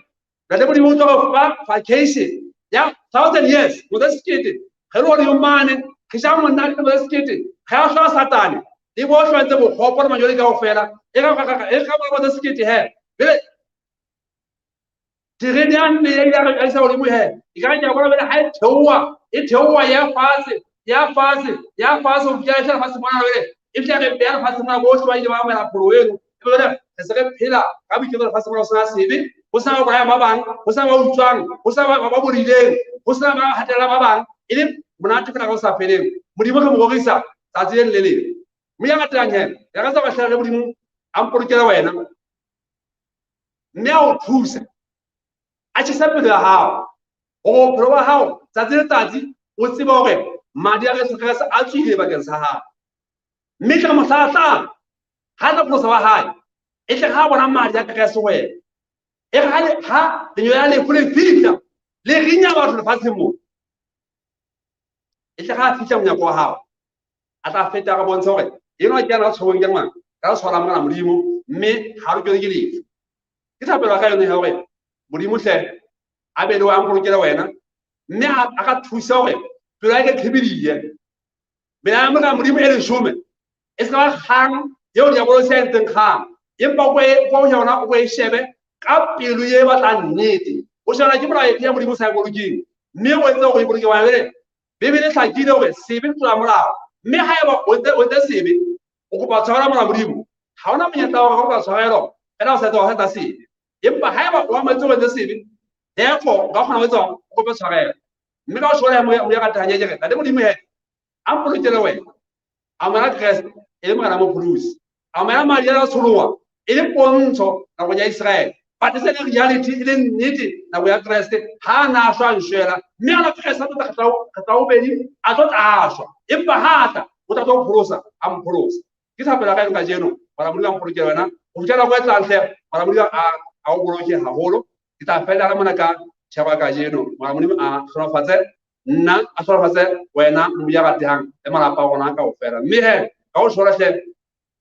ntate Modimo o tlo go fa vacation ya 1000 years mo tsa sekete ge le gore yo mane ge ja monate mo tsa sekete ge a tlhoa satane le bo tlhoantse bogopo le majole ka go fela e ka mo tsa sekete he bele tirenian le ya isa godimo he e ka nya bona bele ha e theowa ya fase o fitlha tla fase mona bele e tla re be ya fase mona bo tshwa ile ba mela pholoelo e bele re se re phela ka boikelo fase mona o sena sebe go sa ba ya ba bang go sa ba utswang go sa ba borileng go sa ba hatela ba bang e le monate fela ka o sa feleng Modimo ke mo gogisa tsatsi le le mo ya gatang he ya ga sa ba hlala Modimo a mpolokela wena mme a o thusa a tshisa pele ya hao o phelo wa hao tsatsi le tsatsi o tseba hore madi a Yesu Kriste a tswile bakeng sa hao mme ka mohlala ha na plosa wa hae e tle ga bona madi a Kriste wena e ha le ya le fule fitla le rinya batho le fatshe mo e tle ga fitla mo nyako wa hao a tla feta ga bontsha hore eno ke ana tshobong ke ngwana ka tshwara mona Modimo mme ha re ke lefe ke thapelo ka yone ha hore Modimo hle a be le wa mpolokela wena mme a ka thusa hore pelo ya ke khibidiye bela mo ka Modimo e le shome e ska hang yo ya bolo senteng khang empa go yona o e shebe ka pelo ye batla nnete o shana ke molao ya Modimo sa go lukeng mme o etsa go e boloke wa bele bebele tlhakile hore sebe tla molao mme ha eba o tse sebe o go ba tshwara mola Modimo ha ona monyetla wa go ba tshwarelo ena o sa twa hata sebe empa ha eba o amatse go tse sebe therefore ga gona wetsa go ba tshwarelo mme ka o shora mo ya ka tanya je ka Modimo he a mpolokele wena a mara Kriste e le mara mo pulusi a mara mari ya tsholowa e le pontsho na go ya Israel but se le reality e le nnete na go ya Kriste ha na shwa nshela mme ala Kriste a tla o bedi a tlo tashwa empa hata o tla tlo pholosa a mpholosa ke thapela ka nka jeno bara mo la mpolokele wena o tla go etla ntle bara mo a o boloke haholo ke tla fela la mona ka tshaba ka jeno bara mo a hlorafatse nna a hlorafatse wena mo ya gatehang e malapa gona ka o fela mme he ka o shora hle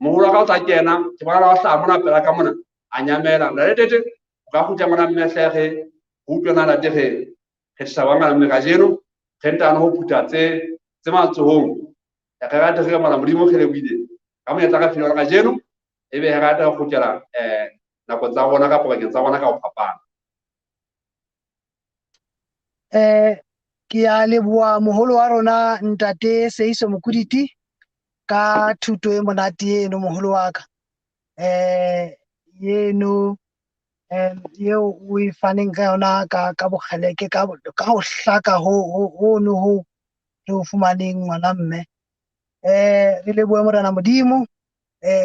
moholo ka o tla kena ke bona la hla mona pela ka mona a nyamela la le tete ga go tla mona mmetlege go utlwana la tege ke tshaba ngala mme ka jeno khentana ho phuta tse matsohong ya ka rata ge mala Modimo khele buile ka mo ya tla ka filo ka jeno e be ga rata go tjela nako tsa bona ka pakeng tsa bona ka o phapana ke a leboa moholo wa rona ntate Seeiso Mokoiliti ka thuto e monate eno moholo wa ka yeno yeo o e faneng ka yona ka bokgeleke ka go hlaka ho no ho re o fumaneng ngwana mme re leboe Morena Modimo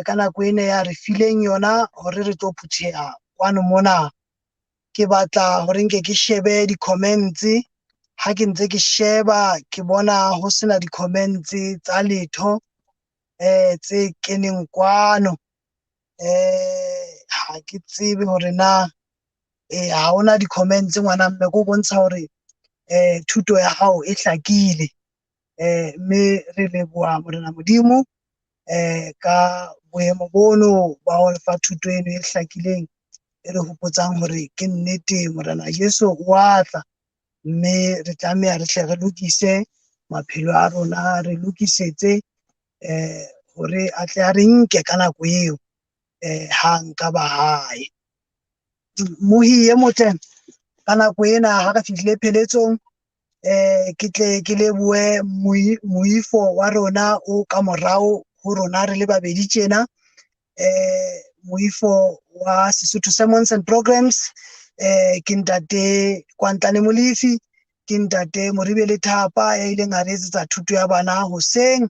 ka nako ene ya re fileng yona hore re tlo phutheha kwano mona ke batla hore nke ke shebe di-comments ha ke ntse ke sheba ke bona ho sena di-comments tsa letho tse keneng kwano ha ke tsebe hore na ha ona di-comments ngwana mme go bontsha hore thuto ya hao e hlakile mme re leboa Morena Modimo ka boemo bono ba ho fa thuto eno e hlakileng e re hopotsang hore ke nnete Morena Jesu wa tla mme re tlameha re hle re lokise maphelo a rona re lokisetse hore a tle a re nke ka nako eo ha nka ba hae mohi e motle ka nako ena ha ka fihlile pheletsong ke tle ke leboe moifo wa rona o ka morao ho rona re le babedi tjena moifo wa Sesotho Sermons and Programs ke ntate Kwantlane Molefi ke ntate Moribele Thapa ya ileng a re etsetsa thuto ya bana hoseng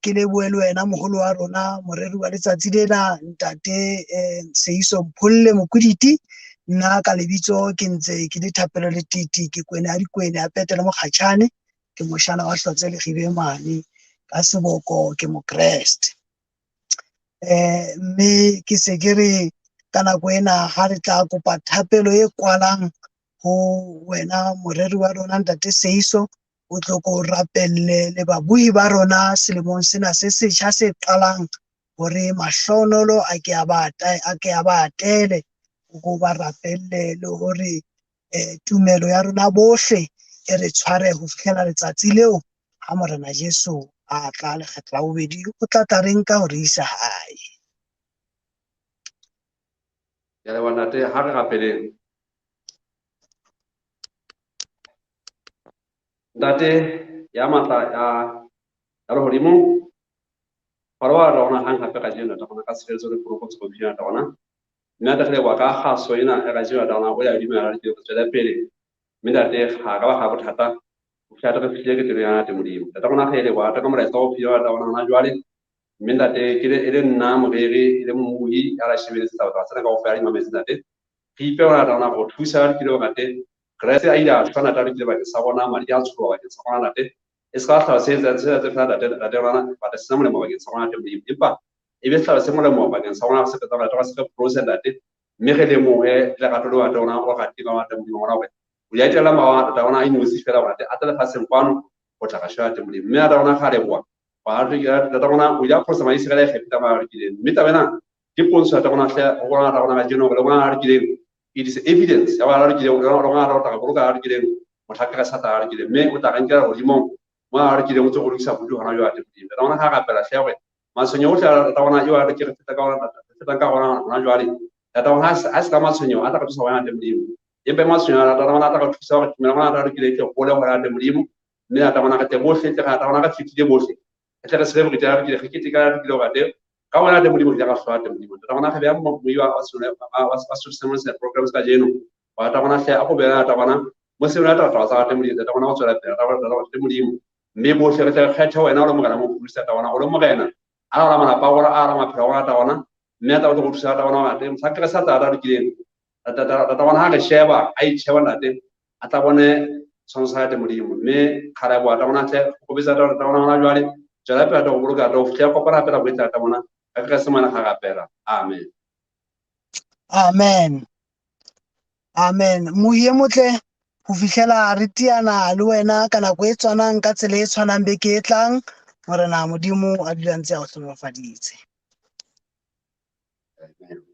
ke leboe le wena moholo wa rona moreri wa letsatsi lena ntate Seeiso Mokoiliti nna ka lebitso ke ntse ke le thapelo le titi ke kwene a dikwene a petele mokgatjhane ke moshana wa hlotse le khibe mane ka seboko ke mokreste mme ke se ke re ka nako ena ha re tla kopa thapelo e kwalang ho wena moreri wa rona ntate Seeiso o tlo ko rapelle le babui ba rona selemong sena se setjha se qalang hore mahlonolo a ke a ba atele go ba rapellele hore tumelo ya rona bohle e re tshware ho fihlela letsatsi leo ha morena Jesu a tla lekgetlo la bobedi o tla tla re nka hore isa hae. Ya le ntate ha re rapeleng. Ntate ya matla ya lehodimo paroa rona hang hape ka jeno ta bona ka tsheletso le protocol go bina ta bona mme ta tleba ka khaso ena e ga jeno ta bona o ya dimela le go tswela pele mme ntate ga ka ba ga bothata o fya ta file ke tiro ya te modimo ta bona ga ile wa ta ka mora tsa phio ta bona na jwale mme ntate ke le nna morere le mmuhi ya la shebele tsa batho tsena ka go fa imame ntate ke ipe ona ta bona go thusa ke le ngate Grace a ila tshwana ta re ba ke sa bona mari ya tsho ba ke sa bona ntate e ska tla se tsa fana da rana ba ta samole mo ba ke sa bona te modimo empa e be tla se mo le mo ba ke sa bona se ka ta se ka process ntate mme ge le mo le ga tlo wa tona go ga tima wa te modimo ona we o ya tela ma ta bona ino se fela ba te a tla fa se kwano go tla ga shwa te modimo mme a ta bona ga le bua ba re ya ta bona o ya go se mai se ga le ge ta ma re ke mme ta bena ke pontsho ta bona hle go bona ta bona ga jeno go le bona re ke it is evidence ya ba re ke o ronga ro ta go ga re ke mo thaka ka sa ta re ke mme o ta ga go dimong mo re ke mo tso go lukisa budu hana yo a te ta bona ga ga pela hle ma sonyo o tla ta bona yo a re ke re feta ka ona feta ka ona hana jwale ta bona a se ka ma sonyo a ta ka tsa wana te modimo e be ma sonyo ta bona ta ka thusa go me ngwana re ke ke go le go ya te modimo mme ta bona ka te bohle ta bona ka fitile bohle e tla se re ke ta re ke ka ke lo ga te ka wona te modimo ya ga hlwa te modimo ta bona ga be mo buiwa a sone a sone se programs ka jeno ba ta bona hle a go be ta bona mo se rata ta tsa te modimo ta bona go tswela pele ta bona te modimo mme bo hle re tla kgetha wena o le mogala mo pusa ta bona o le mogena a la mana pa gore a ra maphelo wa ta bona mme ta go thusa ta bona te sa ka sa ta re ke ta bona ha le sheba a itsheba ntate a ta bone sonsa te modimo mme khara bua ta bona hle go bisa ta bona ona jwale jala pe ta go boloka ta go fya kopana pe la go ta bona ka semana ga gapela amen Amen. Amen. Moye motle ho fihlela re tiana le wena ka nako e tshwanang ka tsela e tshwanang beke e tlang morena modimo a dula ntse a o hlokomafaditse. amen